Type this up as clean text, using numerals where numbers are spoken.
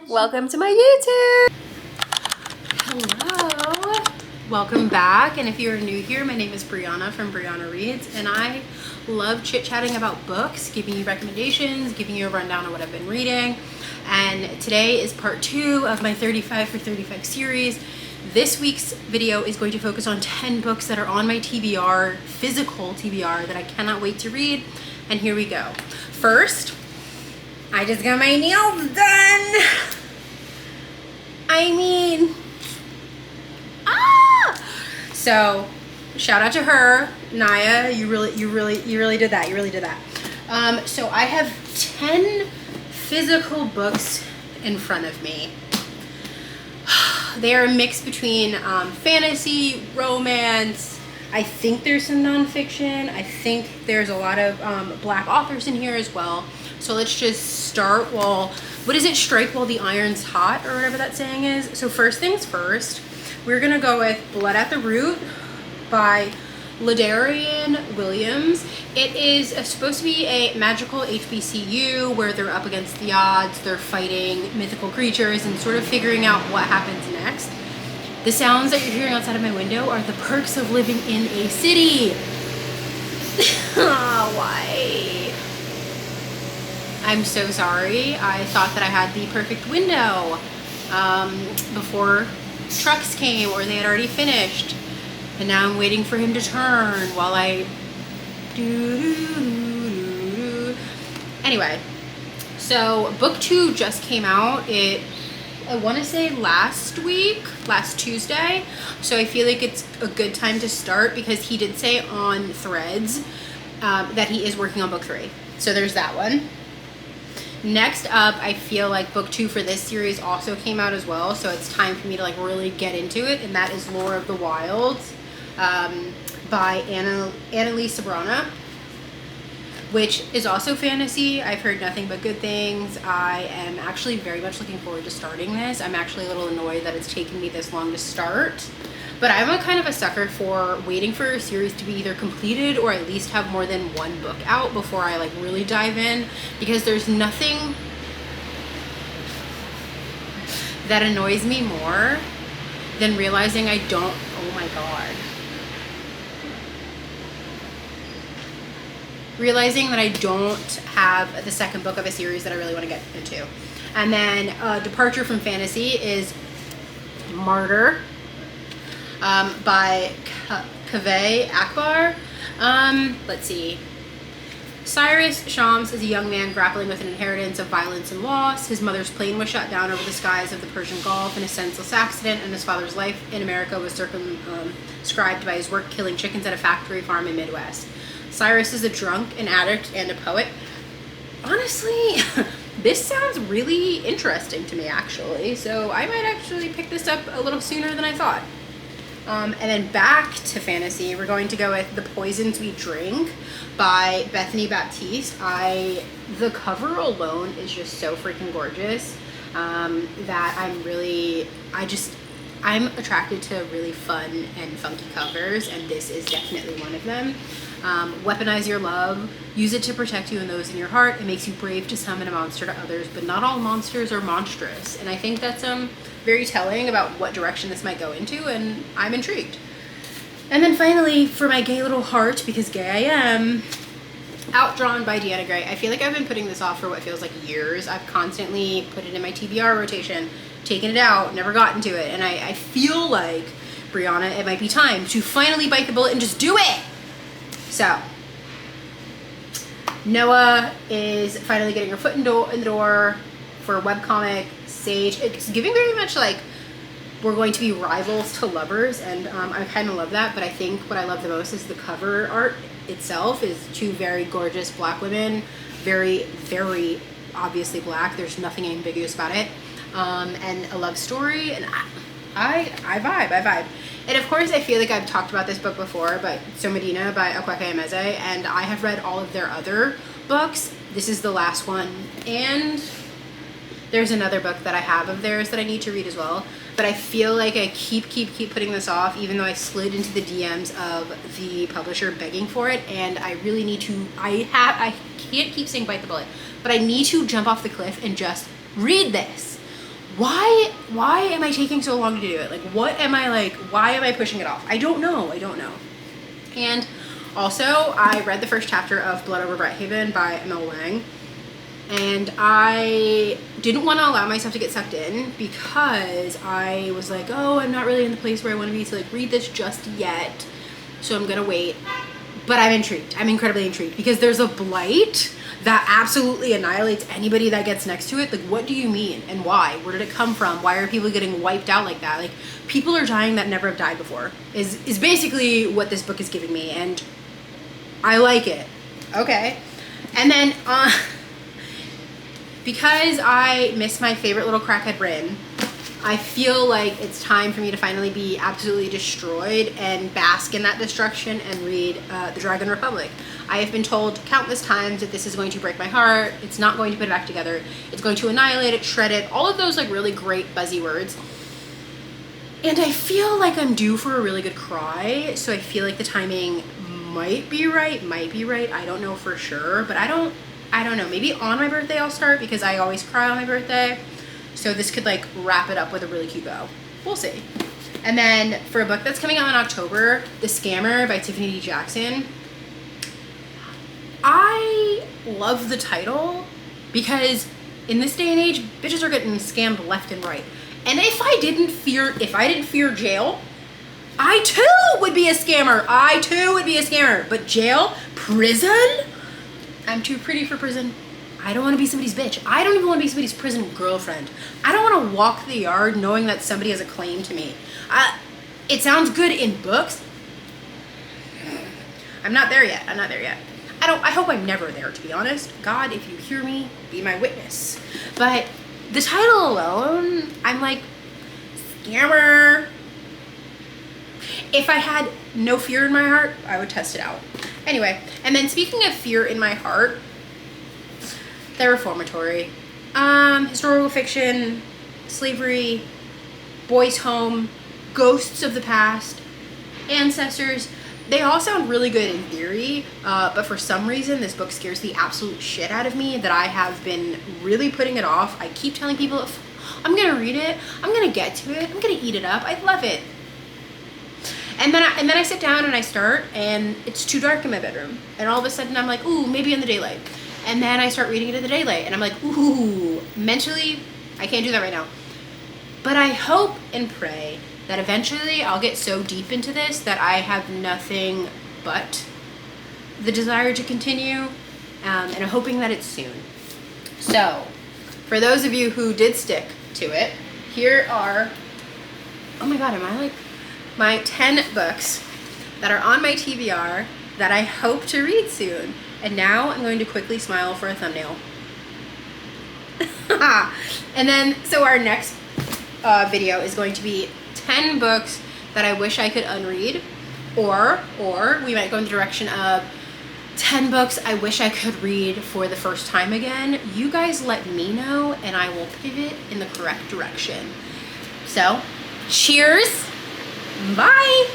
Welcome to my YouTube. Hello. Welcome back. And if you're new here, my name is Breana from Breana Reads, and I love chit-chatting about books, giving you recommendations, giving you a rundown of what I've been reading. And today is part 2 of my 35 for 35 series. This week's video is going to focus on 10 books that are on my TBR, physical TBR, that I cannot wait to read. And here we go. First, I just got my nails done. So shout out to her, Naya. You really did that. You really did that. So I have 10 physical books in front of me. They are a mix between fantasy, romance. I think there's some nonfiction. I think there's a lot of Black authors in here as well. So let's just start what is it? Strike while the iron's hot, or whatever that saying is. So first things first, we're gonna go with Blood at the Root by Ladarian Williams. It is supposed to be a magical HBCU where they're up against the odds, they're fighting mythical creatures and sort of figuring out what happens next. The sounds that you're hearing outside of my window are the perks of living in a city. Why? I'm so sorry. I thought that I had the perfect window before trucks came, or they had already finished. And now I'm waiting for him to turn while I Anyway, so book 2 just came out. I want to say last Tuesday. So I feel like it's a good time to start, because he did say on Threads that he is working on book 3. So there's that one. Next up, I feel like book 2 for this series also came out as well, so it's time for me to really get into it, and that is Lore of the Wilds by Annalise Breana, which is also fantasy. I've heard nothing but good things. I am actually very much looking forward to starting this. I'm actually a little annoyed that it's taken me this long to start, but I'm a kind of a sucker for waiting for a series to be either completed or at least have more than one book out before I really dive in, because there's nothing that annoys me more than realizing I don't, oh my God. Realizing that I don't have the second book of a series that I really want to get into. And then departure from fantasy is Martyr by Kaveh Akbar. Let's see. Cyrus Shams is a young man grappling with an inheritance of violence and loss. His mother's plane was shot down over the skies of the Persian Gulf in a senseless accident, and his father's life in America was circumscribed by his work killing chickens at a factory farm in Midwest. Cyrus is a drunk, an addict, and a poet. Honestly, this sounds really interesting to me, actually. So I might actually pick this up a little sooner than I thought. And then back to fantasy, we're going to go with The Poisons We Drink by Bethany Baptiste. The cover alone is just so freaking gorgeous that I'm attracted to really fun and funky covers, and this is definitely one of them. Weaponize your love. Use it to protect you and those in your heart. It makes you brave to summon a monster to others, but not all monsters are monstrous. And I think that's very telling about what direction this might go into, and I'm intrigued. And then finally, for my gay little heart, because gay I am, Outdrawn by Deanna Gray. I feel like I've been putting this off for what feels like years. I've constantly put it in my TBR rotation, taken it out, never gotten to it, and I feel like, Breana, it might be time to finally bite the bullet and just do it! So, Noah is finally getting her foot in the door for a webcomic. Sage, it's giving very much like we're going to be rivals to lovers, and I kind of love that, but I think what I love the most is the cover art itself is 2 very gorgeous Black women, very, very obviously Black. There's nothing ambiguous about it, and a love story, and I vibe. And of course, I feel like I've talked about this book before, but So Medina by Akweke Emeze, and I have read all of their other books. This is the last one, and there's another book that I have of theirs that I need to read as well. But I feel like I keep putting this off, even though I slid into the DMs of the publisher begging for it, and I really need to, I can't keep saying bite the bullet, but I need to jump off the cliff and just read this. Why am I taking so long to do it? Like, what am I like, why am I pushing it off? I don't know. And also, I read the first chapter of Blood Over Brighthaven by Emil Lang, and I didn't want to allow myself to get sucked in because I was like, oh, I'm not really in the place where I want to be to like read this just yet, so I'm gonna wait. But I'm intrigued. I'm incredibly intrigued because there's a blight that absolutely annihilates anybody that gets next to it. Like, what do you mean and why? Where did it come from? Why are people getting wiped out like that? Like, people are dying that never have died before is basically what this book is giving me, and I like it. Okay. And then because I miss my favorite little crackhead Bryn, I feel like it's time for me to finally be absolutely destroyed and bask in that destruction and read The Dragon Republic. I have been told countless times that this is going to break my heart. It's not going to put it back together. It's going to annihilate it, shred it, all of those like really great buzzy words. And I feel like I'm due for a really good cry. So I feel like the timing might be right. I don't know for sure, but I don't know. Maybe on my birthday I'll start because I always cry on my birthday. So this could like wrap it up with a really cute bow. We'll see. And then for a book that's coming out in October, The Scammer by Tiffany D. Jackson. I love the title because in this day and age, bitches are getting scammed left and right. And if I didn't fear jail, I too would be a scammer. But jail, prison? I'm too pretty for prison. I don't want to be somebody's bitch. I don't even want to be somebody's prison girlfriend. I don't want to walk the yard knowing that somebody has a claim to me. It sounds good in books. I'm not there yet. I hope I'm never there, to be honest. God, if you hear me, be my witness. But the title alone, I'm like, scammer. If I had no fear in my heart, I would test it out. Anyway, and then speaking of fear in my heart, the reformatory, historical fiction, slavery, boys' home, ghosts of the past, ancestors. They all sound really good in theory, but for some reason this book scares the absolute shit out of me that I have been really putting it off. I keep telling people, I'm gonna read it, I'm gonna get to it, I'm gonna eat it up, I love it. And then I sit down and I start, and it's too dark in my bedroom. And all of a sudden I'm like, ooh, maybe in the daylight. And then I start reading it in the daylight, and I'm like, ooh, mentally, I can't do that right now. But I hope and pray that eventually I'll get so deep into this that I have nothing but the desire to continue, and I'm hoping that it's soon. So, for those of you who did stick to it, here are, oh my god, am I like, my 10 books that are on my TBR that I hope to read soon. And now I'm going to quickly smile for a thumbnail. And then, so our next video is going to be 10 books that I wish I could unread, or we might go in the direction of 10 books I wish I could read for the first time again. You guys let me know and I will pivot in the correct direction. So, cheers, bye!